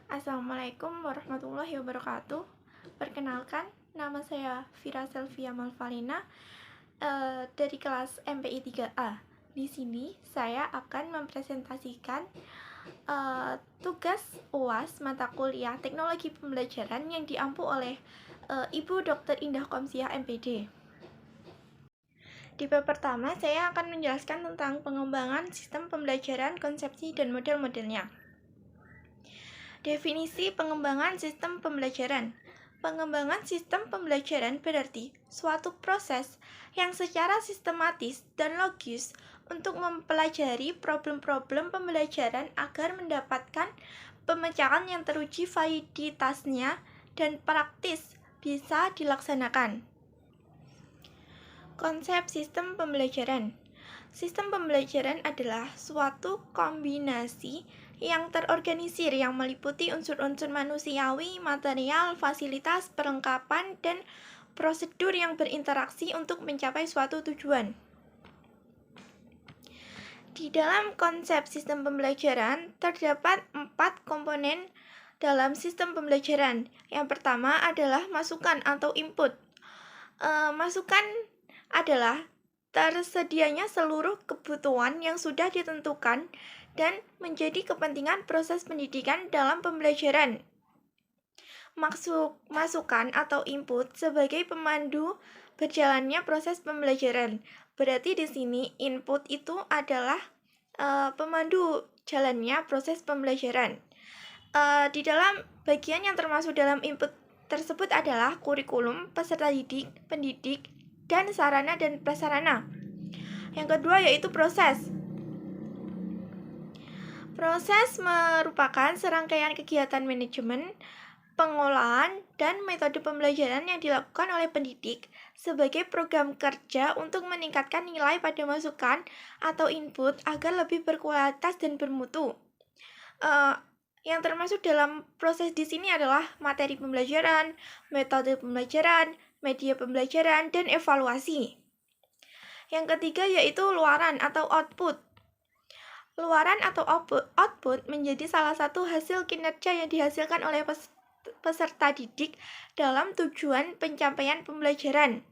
Assalamualaikum warahmatullahi wabarakatuh. Perkenalkan, nama saya Vira Selvia Malvalina dari kelas MPI 3A. Di sini saya akan mempresentasikan tugas UAS mata kuliah Teknologi Pembelajaran yang diampu oleh Ibu Dr. Indah Komsiah MPD. Di bab pertama, saya akan menjelaskan tentang pengembangan sistem pembelajaran, konsepsi, dan model-modelnya. Definisi pengembangan sistem pembelajaran. Pengembangan sistem pembelajaran berarti suatu proses yang secara sistematis dan logis untuk mempelajari problem-problem pembelajaran agar mendapatkan pemecahan yang teruji validitasnya dan praktis bisa dilaksanakan. Konsep sistem pembelajaran. Sistem pembelajaran adalah suatu kombinasi yang terorganisir yang meliputi unsur-unsur manusiawi, material, fasilitas, perlengkapan, dan prosedur yang berinteraksi untuk mencapai suatu tujuan. Di dalam konsep sistem pembelajaran, terdapat 4 komponen dalam sistem pembelajaran. Yang pertama adalah masukan atau input. Masukan adalah tersedianya seluruh kebutuhan yang sudah ditentukan dan menjadi kepentingan proses pendidikan dalam pembelajaran. Masukan atau input sebagai pemandu berjalannya proses pembelajaran. Berarti di sini input itu adalah pemandu jalannya proses pembelajaran. Di dalam bagian yang termasuk dalam input tersebut adalah kurikulum, peserta didik, pendidik, dan sarana dan prasarana. Yang kedua yaitu proses. Proses merupakan serangkaian kegiatan manajemen, pengolahan, dan metode pembelajaran yang dilakukan oleh pendidik sebagai program kerja untuk meningkatkan nilai pada masukan atau input agar lebih berkualitas dan bermutu. Yang termasuk dalam proses di sini adalah materi pembelajaran, metode pembelajaran, media pembelajaran, dan evaluasi. Yang ketiga yaitu luaran atau output. Luaran atau output menjadi salah satu hasil kinerja yang dihasilkan oleh peserta didik dalam tujuan pencapaian pembelajaran.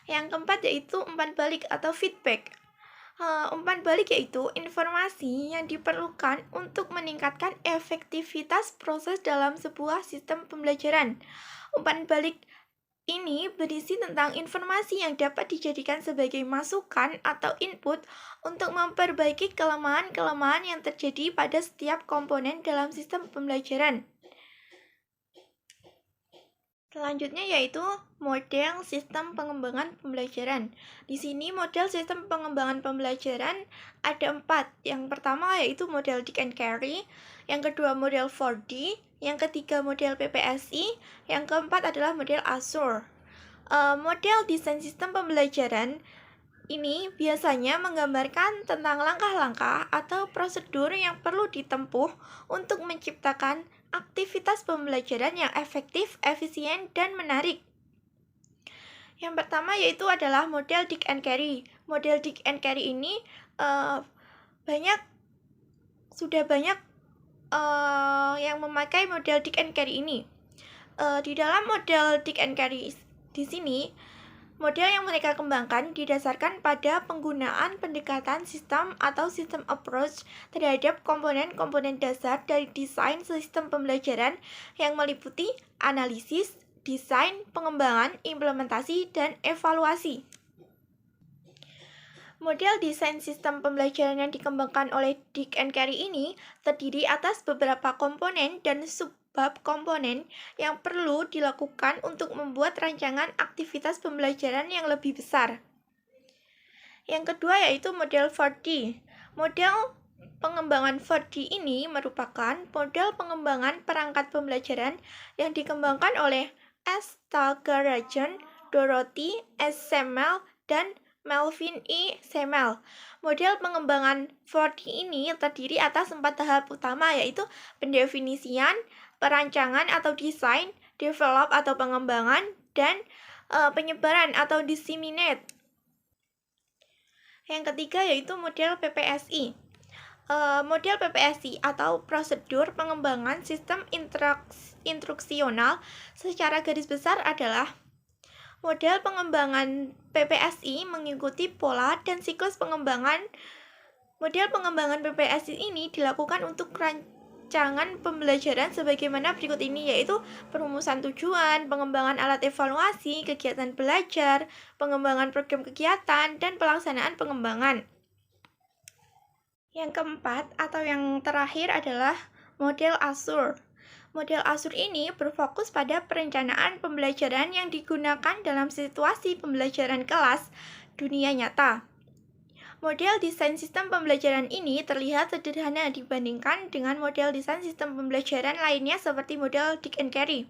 Yang keempat yaitu umpan balik atau feedback. Umpan balik yaitu informasi yang diperlukan untuk meningkatkan efektivitas proses dalam sebuah sistem pembelajaran. Umpan balik ini berisi tentang informasi yang dapat dijadikan sebagai masukan atau input untuk memperbaiki kelemahan-kelemahan yang terjadi pada setiap komponen dalam sistem pembelajaran. Selanjutnya yaitu model sistem pengembangan pembelajaran. Di sini model sistem pengembangan pembelajaran ada 4. Yang pertama yaitu model Dick and Carey, yang kedua model 4D, yang ketiga model PPSI, yang keempat adalah model Azure. Model desain sistem pembelajaran ini biasanya menggambarkan tentang langkah-langkah atau prosedur yang perlu ditempuh untuk menciptakan aktivitas pembelajaran yang efektif, efisien, dan menarik. Yang pertama yaitu adalah model Dick and Carey. Model Dick and Carey ini sudah banyak yang memakai model Dick and Carey ini. Di dalam model Dick and Carey di sini, model yang mereka kembangkan didasarkan pada penggunaan pendekatan sistem atau system approach terhadap komponen-komponen dasar dari desain sistem pembelajaran yang meliputi analisis, desain, pengembangan, implementasi, dan evaluasi. Model desain sistem pembelajaran yang dikembangkan oleh Dick and Carey ini terdiri atas beberapa komponen dan subbab komponen yang perlu dilakukan untuk membuat rancangan aktivitas pembelajaran yang lebih besar. Yang kedua yaitu model 4D. Model pengembangan 4D ini merupakan model pengembangan perangkat pembelajaran yang dikembangkan oleh S. Thalgarajan, Dorothy S. Semel, dan Melvin E. Semel. Model pengembangan 4D ini terdiri atas 4 tahap utama yaitu pendefinisian, perancangan atau desain, develop atau pengembangan, dan penyebaran atau disseminate. Yang ketiga yaitu model PPSI. Model PPSI atau prosedur pengembangan sistem instruksional secara garis besar adalah model pengembangan PPSI mengikuti pola dan siklus pengembangan. Model pengembangan PPSI ini dilakukan untuk rancangan pembelajaran sebagaimana berikut ini, yaitu perumusan tujuan, pengembangan alat evaluasi, kegiatan belajar, pengembangan program kegiatan, dan pelaksanaan pengembangan. Yang keempat atau yang terakhir adalah model Azure. Model Azure ini berfokus pada perencanaan pembelajaran yang digunakan dalam situasi pembelajaran kelas dunia nyata. Model desain sistem pembelajaran ini terlihat sederhana dibandingkan dengan model desain sistem pembelajaran lainnya seperti model Dick and Carey.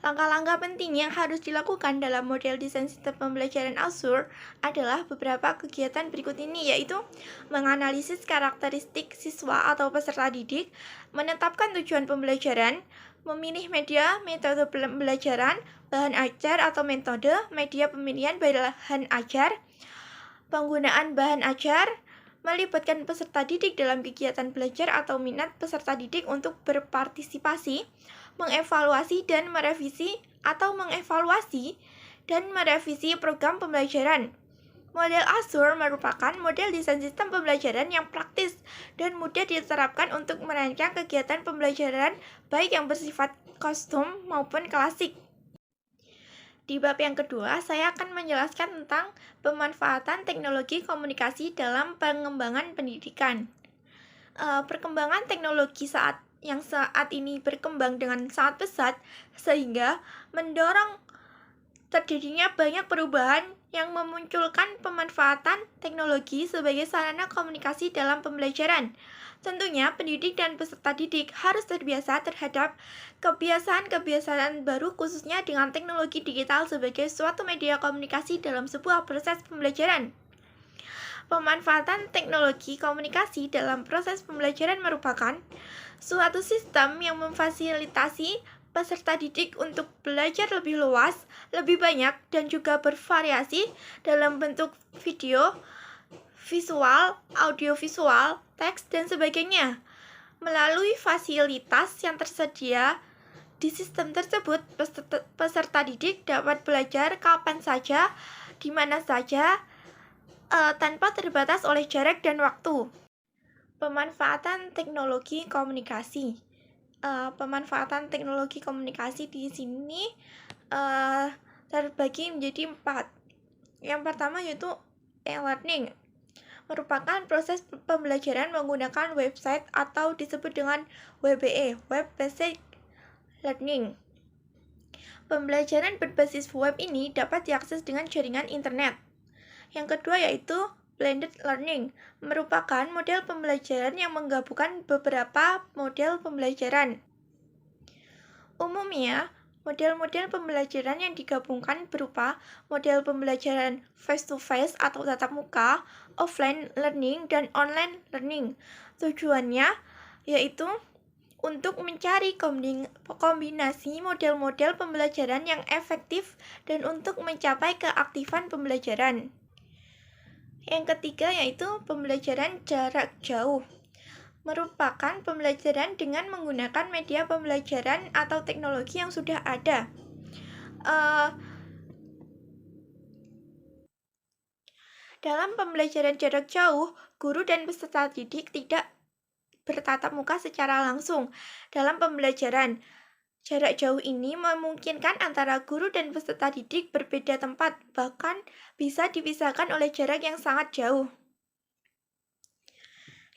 Langkah-langkah penting yang harus dilakukan dalam model desain sistem pembelajaran Azure adalah beberapa kegiatan berikut ini, yaitu menganalisis karakteristik siswa atau peserta didik, menetapkan tujuan pembelajaran, memilih media, metode pembelajaran, bahan ajar atau metode, media pemilihan bahan ajar, penggunaan bahan ajar, melibatkan peserta didik dalam kegiatan belajar atau minat peserta didik untuk berpartisipasi, mengevaluasi dan merevisi program pembelajaran. Model Azure merupakan model desain sistem pembelajaran yang praktis dan mudah diterapkan untuk merancang kegiatan pembelajaran baik yang bersifat kostum maupun klasik. Di bab yang kedua, saya akan menjelaskan tentang pemanfaatan teknologi komunikasi dalam pengembangan pendidikan. Perkembangan teknologi saat ini berkembang dengan sangat pesat, sehingga mendorong terjadinya banyak perubahan yang memunculkan pemanfaatan teknologi sebagai sarana komunikasi dalam pembelajaran. Tentunya, pendidik dan peserta didik harus terbiasa terhadap kebiasaan-kebiasaan baru, khususnya dengan teknologi digital sebagai suatu media komunikasi dalam sebuah proses pembelajaran. Pemanfaatan teknologi komunikasi dalam proses pembelajaran merupakan suatu sistem yang memfasilitasi peserta didik untuk belajar lebih luas, lebih banyak, dan juga bervariasi dalam bentuk video, visual, audiovisual, teks, dan sebagainya. Melalui fasilitas yang tersedia di sistem tersebut, peserta didik dapat belajar kapan saja, di mana saja, tanpa terbatas oleh jarak dan waktu. Pemanfaatan teknologi komunikasi. Pemanfaatan teknologi komunikasi di sini terbagi menjadi 4. Yang pertama yaitu e-learning, merupakan proses pembelajaran menggunakan website atau disebut dengan WBE, Web Based Learning. Pembelajaran berbasis web ini dapat diakses dengan jaringan internet. Yang kedua yaitu blended learning, merupakan model pembelajaran yang menggabungkan beberapa model pembelajaran. Umumnya, model-model pembelajaran yang digabungkan berupa model pembelajaran face-to-face atau tatap muka, offline learning, dan online learning. Tujuannya yaitu untuk mencari kombinasi model-model pembelajaran yang efektif dan untuk mencapai keaktifan pembelajaran. Yang ketiga yaitu pembelajaran jarak jauh, merupakan pembelajaran dengan menggunakan media pembelajaran atau teknologi yang sudah ada. Dalam pembelajaran jarak jauh, guru dan peserta didik tidak bertatap muka secara langsung dalam pembelajaran. Jarak jauh ini memungkinkan antara guru dan peserta didik berbeda tempat, bahkan bisa dipisahkan oleh jarak yang sangat jauh.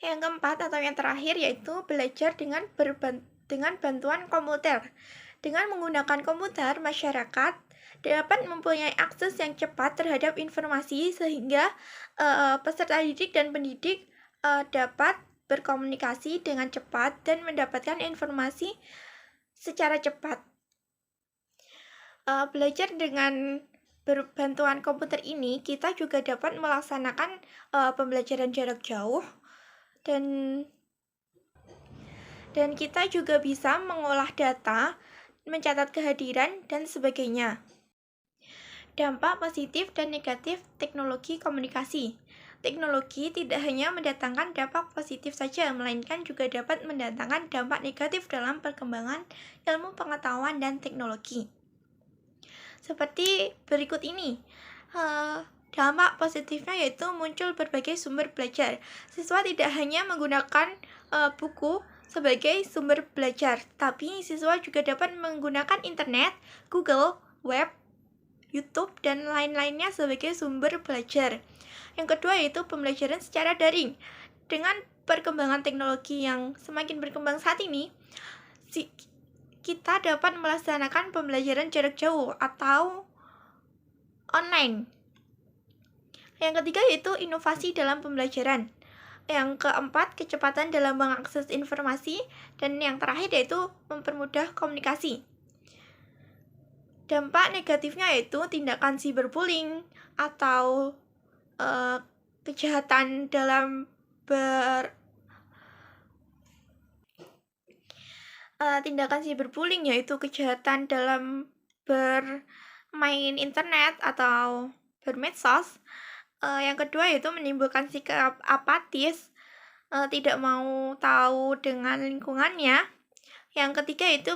Yang keempat atau yang terakhir yaitu belajar dengan bantuan komputer. Dengan menggunakan komputer, masyarakat dapat mempunyai akses yang cepat terhadap informasi sehingga peserta didik dan pendidik dapat berkomunikasi dengan cepat dan mendapatkan informasi secara cepat. Belajar dengan berbantuan komputer ini, kita juga dapat melaksanakan pembelajaran jarak jauh dan kita juga bisa mengolah data, mencatat kehadiran, dan sebagainya. Dampak positif dan negatif teknologi komunikasi. teknologi tidak hanya mendatangkan dampak positif saja, melainkan juga dapat mendatangkan dampak negatif dalam perkembangan ilmu pengetahuan dan teknologi. Seperti berikut ini. Dampak positifnya yaitu muncul berbagai sumber belajar. Siswa tidak hanya menggunakan buku sebagai sumber belajar, tapi siswa juga dapat menggunakan internet, Google, web, YouTube, dan lain-lainnya sebagai sumber belajar. Yang kedua yaitu pembelajaran secara daring. Dengan perkembangan teknologi yang semakin berkembang saat ini, kita dapat melaksanakan pembelajaran jarak jauh atau online. Yang ketiga yaitu inovasi dalam pembelajaran. Yang keempat, kecepatan dalam mengakses informasi. Dan yang terakhir yaitu mempermudah komunikasi. Dampak negatifnya yaitu tindakan cyberbullying atau kejahatan dalam tindakan cyberbullying yaitu kejahatan dalam bermain internet atau bermedsos. Yang kedua yaitu menimbulkan sikap apatis, tidak mau tahu dengan lingkungannya. Yang ketiga yaitu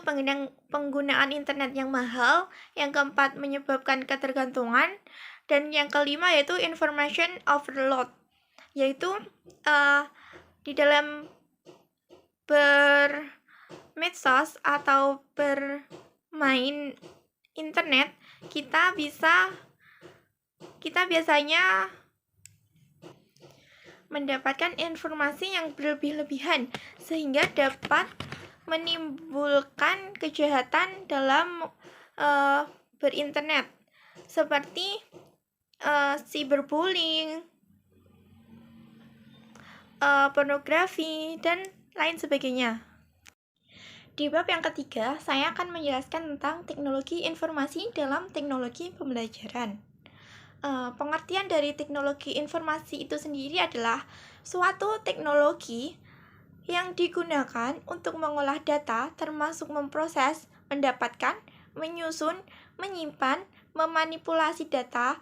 penggunaan internet yang mahal. Yang keempat menyebabkan ketergantungan. Dan yang kelima yaitu information overload, yaitu di dalam bermedsos atau bermain internet kita biasanya mendapatkan informasi yang berlebih-lebihan sehingga dapat menimbulkan kejahatan dalam berinternet seperti cyberbullying, pornografi, dan lain sebagainya. Di bab yang ketiga, saya akan menjelaskan tentang teknologi informasi dalam teknologi pembelajaran. Pengertian dari teknologi informasi itu sendiri adalah suatu teknologi yang digunakan untuk mengolah data, termasuk memproses, mendapatkan, menyusun, menyimpan, memanipulasi data,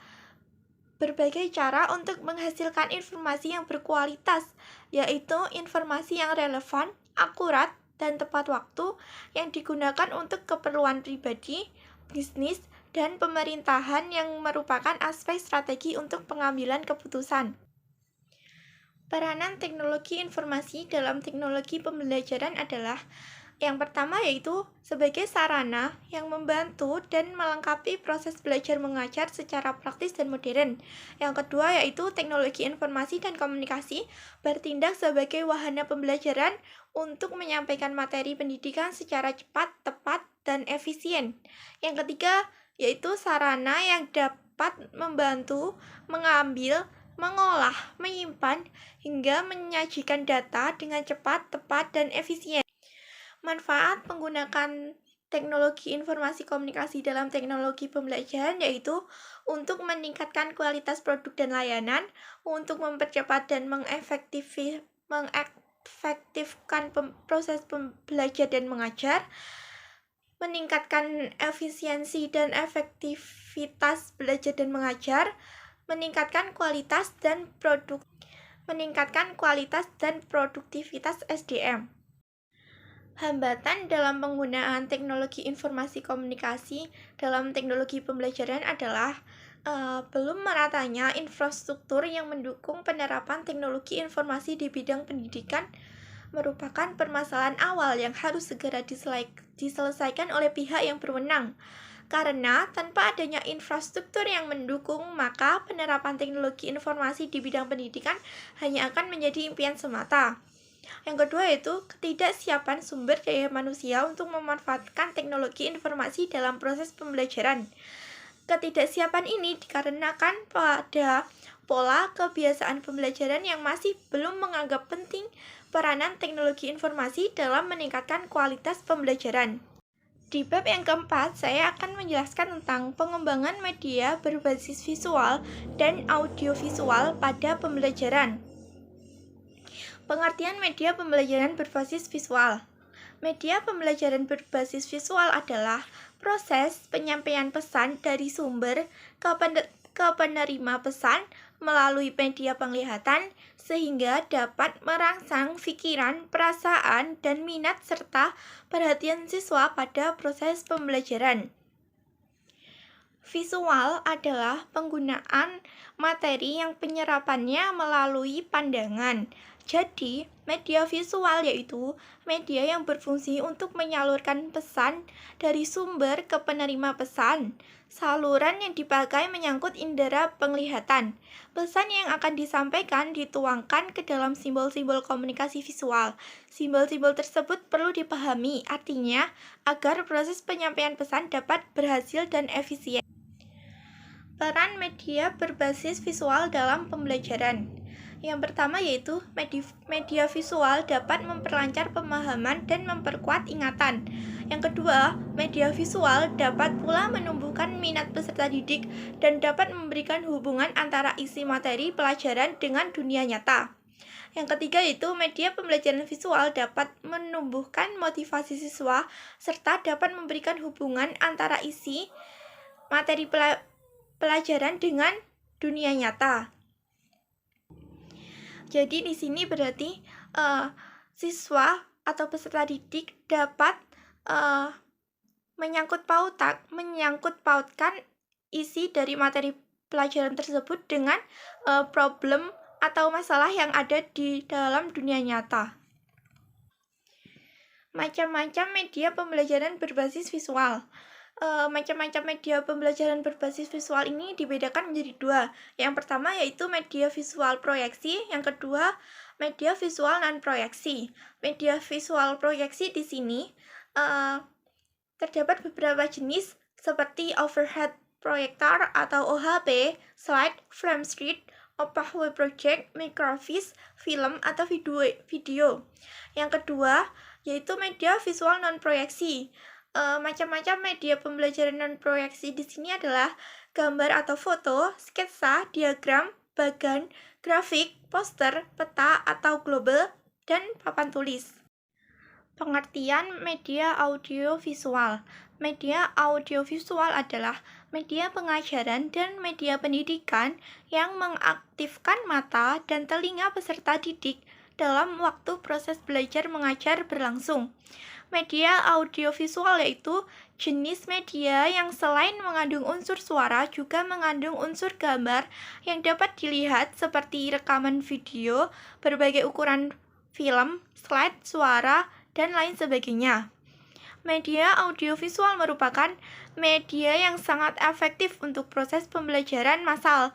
berbagai cara untuk menghasilkan informasi yang berkualitas, yaitu informasi yang relevan, akurat, dan tepat waktu yang digunakan untuk keperluan pribadi, bisnis, dan pemerintahan yang merupakan aspek strategi untuk pengambilan keputusan. Peranan teknologi informasi dalam teknologi pembelajaran adalah yang pertama yaitu sebagai sarana yang membantu dan melengkapi proses belajar mengajar secara praktis dan modern. Yang kedua yaitu teknologi informasi dan komunikasi bertindak sebagai wahana pembelajaran untuk menyampaikan materi pendidikan secara cepat, tepat, dan efisien. Yang ketiga yaitu sarana yang dapat membantu mengambil, mengolah, menyimpan, hingga menyajikan data dengan cepat, tepat, dan efisien. Manfaat menggunakan teknologi informasi komunikasi dalam teknologi pembelajaran yaitu untuk meningkatkan kualitas produk dan layanan, untuk mempercepat dan mengefektifkan proses belajar dan mengajar, meningkatkan efisiensi dan efektivitas belajar dan mengajar, meningkatkan kualitas dan produktivitas SDM. Hambatan dalam penggunaan teknologi informasi komunikasi dalam teknologi pembelajaran adalah belum meratanya infrastruktur yang mendukung penerapan teknologi informasi di bidang pendidikan merupakan permasalahan awal yang harus segera diselesaikan oleh pihak yang berwenang. Karena tanpa adanya infrastruktur yang mendukung, maka penerapan teknologi informasi di bidang pendidikan hanya akan menjadi impian semata. Yang kedua yaitu ketidaksiapan sumber daya manusia untuk memanfaatkan teknologi informasi dalam proses pembelajaran. Ketidaksiapan ini dikarenakan pada pola kebiasaan pembelajaran yang masih belum menganggap penting peranan teknologi informasi dalam meningkatkan kualitas pembelajaran. Di bab yang keempat, saya akan menjelaskan tentang pengembangan media berbasis visual dan audiovisual pada pembelajaran. Pengertian media pembelajaran berbasis visual. Media pembelajaran berbasis visual adalah proses penyampaian pesan dari sumber ke penerima pesan melalui media penglihatan sehingga dapat merangsang pikiran, perasaan, dan minat serta perhatian siswa pada proses pembelajaran. Visual adalah penggunaan materi yang penyerapannya melalui pandangan. Jadi, media visual yaitu media yang berfungsi untuk menyalurkan pesan dari sumber ke penerima pesan. Saluran yang dipakai menyangkut indera penglihatan. Pesan yang akan disampaikan dituangkan ke dalam simbol-simbol komunikasi visual. Simbol-simbol tersebut perlu dipahami, artinya agar proses penyampaian pesan dapat berhasil dan efisien. Peran media berbasis visual dalam pembelajaran. Yang pertama yaitu media visual dapat memperlancar pemahaman dan memperkuat ingatan. Yang kedua, media visual dapat pula menumbuhkan minat peserta didik dan dapat memberikan hubungan antara isi materi pelajaran dengan dunia nyata. Yang ketiga yaitu media pembelajaran visual dapat menumbuhkan motivasi siswa serta dapat memberikan hubungan antara isi materi pelajaran dengan dunia nyata. Jadi di sini berarti siswa atau peserta didik dapat menyangkut pautkan isi dari materi pelajaran tersebut dengan problem atau masalah yang ada di dalam dunia nyata. Macam-macam media pembelajaran berbasis visual. Macam-macam media pembelajaran berbasis visual ini dibedakan menjadi dua. Yang pertama yaitu media visual proyeksi, yang kedua media visual non-proyeksi. Media visual proyeksi di sini terdapat beberapa jenis seperti overhead projector atau OHP, slide, frame sheet, opaque project, microfiche, film atau video. Yang kedua yaitu media visual non-proyeksi. Macam-macam media pembelajaran non-proyeksi di sini adalah gambar atau foto, sketsa, diagram, bagan, grafik, poster, peta atau global, dan papan tulis. Pengertian media audiovisual. Media audiovisual adalah media pengajaran dan media pendidikan yang mengaktifkan mata dan telinga peserta didik dalam waktu proses belajar mengajar berlangsung. Media audiovisual yaitu jenis media yang selain mengandung unsur suara juga mengandung unsur gambar yang dapat dilihat seperti rekaman video, berbagai ukuran film, slide, suara, dan lain sebagainya. Media audiovisual merupakan media yang sangat efektif untuk proses pembelajaran massal.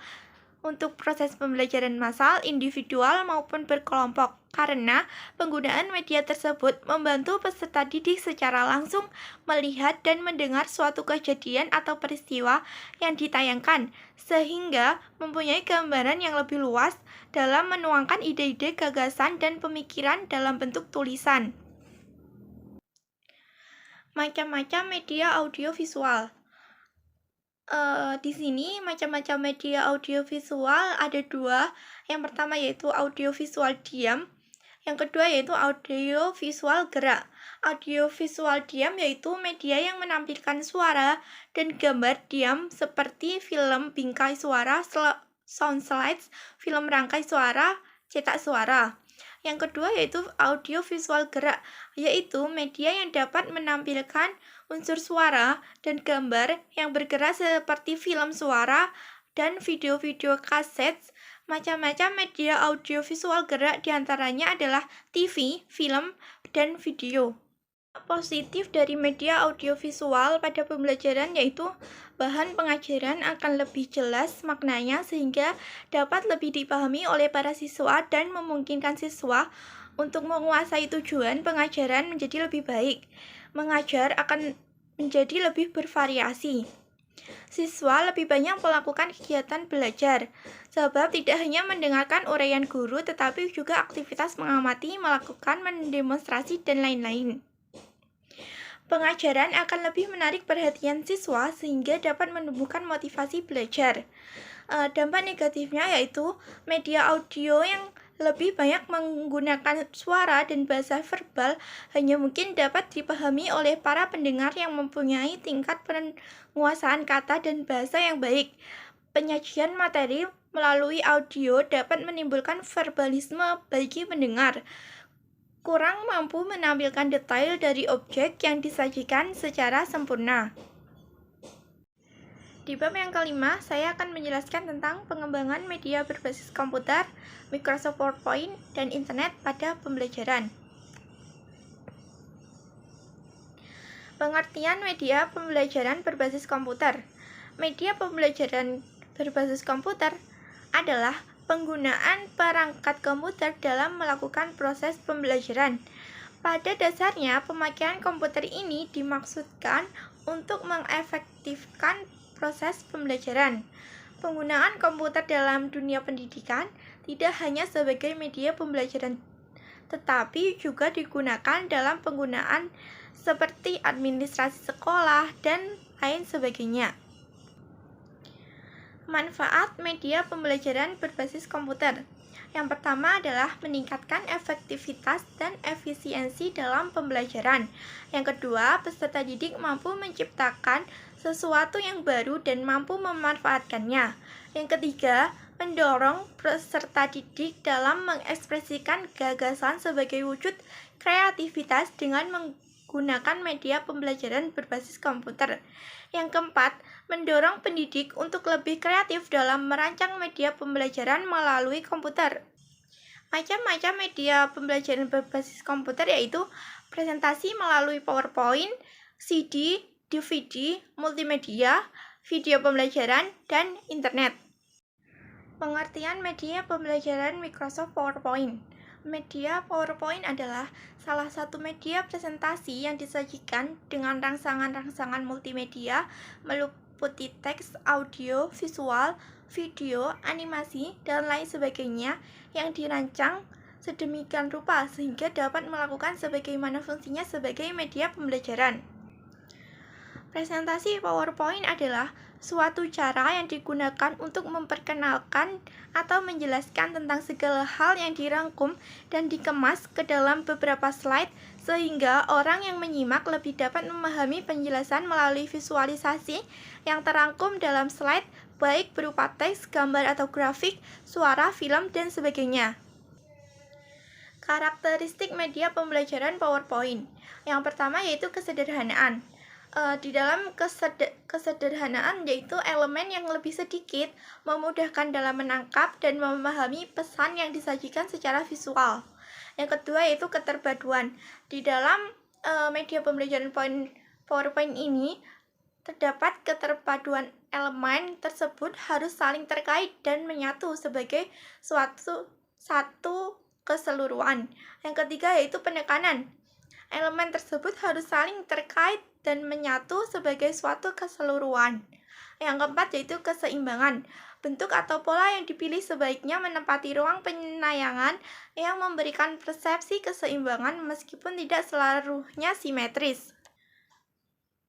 Untuk proses pembelajaran massal individual maupun berkelompok, karena penggunaan media tersebut membantu peserta didik secara langsung melihat dan mendengar suatu kejadian atau peristiwa yang ditayangkan, sehingga mempunyai gambaran yang lebih luas dalam menuangkan ide-ide, gagasan, dan pemikiran dalam bentuk tulisan. Macam-macam media audiovisual. Di sini macam-macam media audiovisual ada dua. Yang pertama yaitu audiovisual diam, yang kedua yaitu audiovisual gerak. Audiovisual diam yaitu media yang menampilkan suara dan gambar diam seperti film bingkai suara, sound slides, film rangkai suara, cetak suara. Yang kedua yaitu audiovisual gerak, yaitu media yang dapat menampilkan unsur suara dan gambar yang bergerak seperti film suara dan video-video kaset. Macam-macam media audiovisual gerak diantaranya adalah TV, film, dan video. Positif dari media audiovisual pada pembelajaran yaitu bahan pengajaran akan lebih jelas maknanya sehingga dapat lebih dipahami oleh para siswa dan memungkinkan siswa untuk menguasai tujuan pengajaran menjadi lebih baik. Mengajar akan menjadi lebih bervariasi. Siswa lebih banyak melakukan kegiatan belajar, sebab tidak hanya mendengarkan uraian guru tetapi juga aktivitas mengamati, melakukan mendemonstrasi, dan lain-lain. Pengajaran akan lebih menarik perhatian siswa sehingga dapat menumbuhkan motivasi belajar. Dampak negatifnya yaitu media audio yang lebih banyak menggunakan suara dan bahasa verbal hanya mungkin dapat dipahami oleh para pendengar yang mempunyai tingkat penguasaan kata dan bahasa yang baik. Penyajian materi melalui audio dapat menimbulkan verbalisme bagi pendengar, kurang mampu menampilkan detail dari objek yang disajikan secara sempurna. Di bab yang kelima, saya akan menjelaskan tentang pengembangan media berbasis komputer, Microsoft PowerPoint, dan internet pada pembelajaran. Pengertian media pembelajaran berbasis komputer. Media pembelajaran berbasis komputer adalah penggunaan perangkat komputer dalam melakukan proses pembelajaran. Pada dasarnya, pemakaian komputer ini dimaksudkan untuk mengefektifkan proses pembelajaran. Penggunaan komputer dalam dunia pendidikan tidak hanya sebagai media pembelajaran, tetapi juga digunakan dalam penggunaan seperti administrasi sekolah dan lain sebagainya. Manfaat media pembelajaran berbasis komputer. Yang pertama adalah meningkatkan efektivitas dan efisiensi dalam pembelajaran. Yang kedua, peserta didik mampu menciptakan sesuatu yang baru dan mampu memanfaatkannya. Yang ketiga, mendorong peserta didik dalam mengekspresikan gagasan sebagai wujud kreativitas dengan menggunakan media pembelajaran berbasis komputer. Yang keempat, mendorong pendidik untuk lebih kreatif dalam merancang media pembelajaran melalui komputer. Macam-macam media pembelajaran berbasis komputer yaitu presentasi melalui PowerPoint, CD, DVD, multimedia, video pembelajaran, dan internet. Pengertian media pembelajaran Microsoft PowerPoint. Media PowerPoint adalah salah satu media presentasi yang disajikan dengan rangsangan-rangsangan multimedia meliputi teks, audio, visual, video, animasi, dan lain sebagainya yang dirancang sedemikian rupa sehingga dapat melakukan sebagaimana fungsinya sebagai media pembelajaran. Presentasi PowerPoint adalah suatu cara yang digunakan untuk memperkenalkan atau menjelaskan tentang segala hal yang dirangkum dan dikemas ke dalam beberapa slide sehingga orang yang menyimak lebih dapat memahami penjelasan melalui visualisasi yang terangkum dalam slide baik berupa teks, gambar atau grafik, suara, film, dan sebagainya. Karakteristik media pembelajaran PowerPoint. Yang pertama yaitu kesederhanaan. Di dalam kesederhanaan yaitu elemen yang lebih sedikit, memudahkan dalam menangkap dan memahami pesan yang disajikan secara visual. Yang kedua yaitu keterpaduan. Di dalam media pembelajaran PowerPoint ini terdapat keterpaduan elemen tersebut harus saling terkait dan menyatu sebagai satu keseluruhan. Yang ketiga yaitu penekanan. Elemen tersebut harus saling terkait dan menyatu sebagai suatu keseluruhan. Yang keempat yaitu keseimbangan. Bentuk atau pola yang dipilih sebaiknya menempati ruang penayangan yang memberikan persepsi keseimbangan meskipun tidak seluruhnya simetris.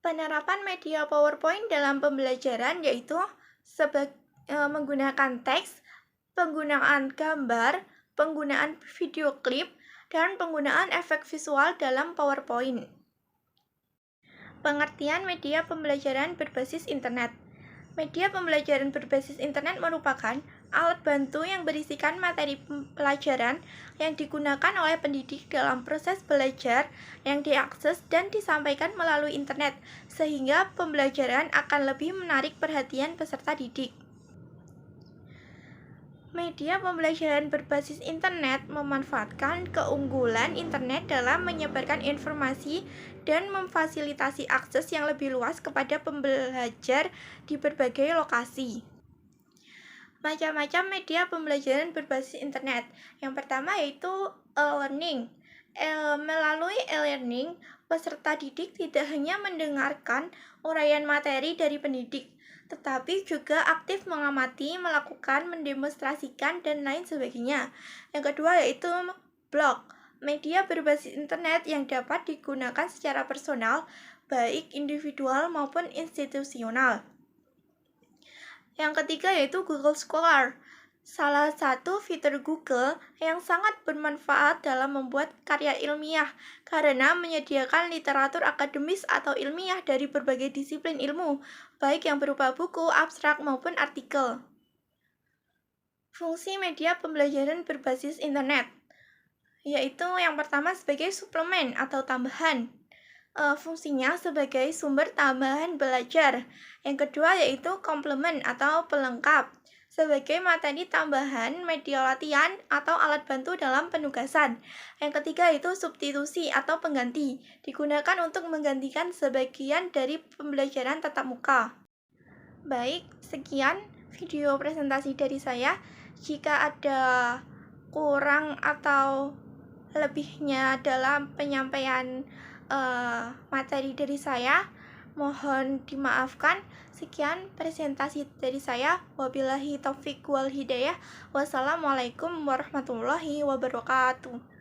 Penerapan media PowerPoint dalam pembelajaran yaitu menggunakan teks, penggunaan gambar, penggunaan video klip, dan penggunaan efek visual dalam PowerPoint. Pengertian media pembelajaran berbasis internet. Media pembelajaran berbasis internet merupakan alat bantu yang berisikan materi pelajaran yang digunakan oleh pendidik dalam proses belajar yang diakses dan disampaikan melalui internet, sehingga pembelajaran akan lebih menarik perhatian peserta didik. Media pembelajaran berbasis internet memanfaatkan keunggulan internet dalam menyebarkan informasi dan memfasilitasi akses yang lebih luas kepada pembelajar di berbagai lokasi. Macam-macam media pembelajaran berbasis internet. Yang pertama yaitu e-learning. Melalui e-learning, peserta didik tidak hanya mendengarkan uraian materi dari pendidik, tetapi juga aktif mengamati, melakukan, mendemonstrasikan, dan lain sebagainya. Yang kedua yaitu blog, media berbasis internet yang dapat digunakan secara personal, baik individual maupun institusional. Yang ketiga yaitu Google Scholar, Salah satu fitur Google yang sangat bermanfaat dalam membuat karya ilmiah karena menyediakan literatur akademis atau ilmiah dari berbagai disiplin ilmu, baik yang berupa buku, abstrak, maupun artikel. Fungsi media pembelajaran berbasis internet, yaitu yang pertama sebagai suplemen atau tambahan. Fungsinya sebagai sumber tambahan belajar. Yang kedua yaitu komplement atau pelengkap, sebagai materi tambahan, media latihan, atau alat bantu dalam penugasan. Yang ketiga itu substitusi atau pengganti, digunakan untuk menggantikan sebagian dari pembelajaran tatap muka. Baik, sekian video presentasi dari saya. Jika ada kurang atau lebihnya dalam penyampaian materi dari saya, mohon dimaafkan. Sekian presentasi dari saya. Wabillahi taufik wal hidayah. Wassalamualaikum warahmatullahi wabarakatuh.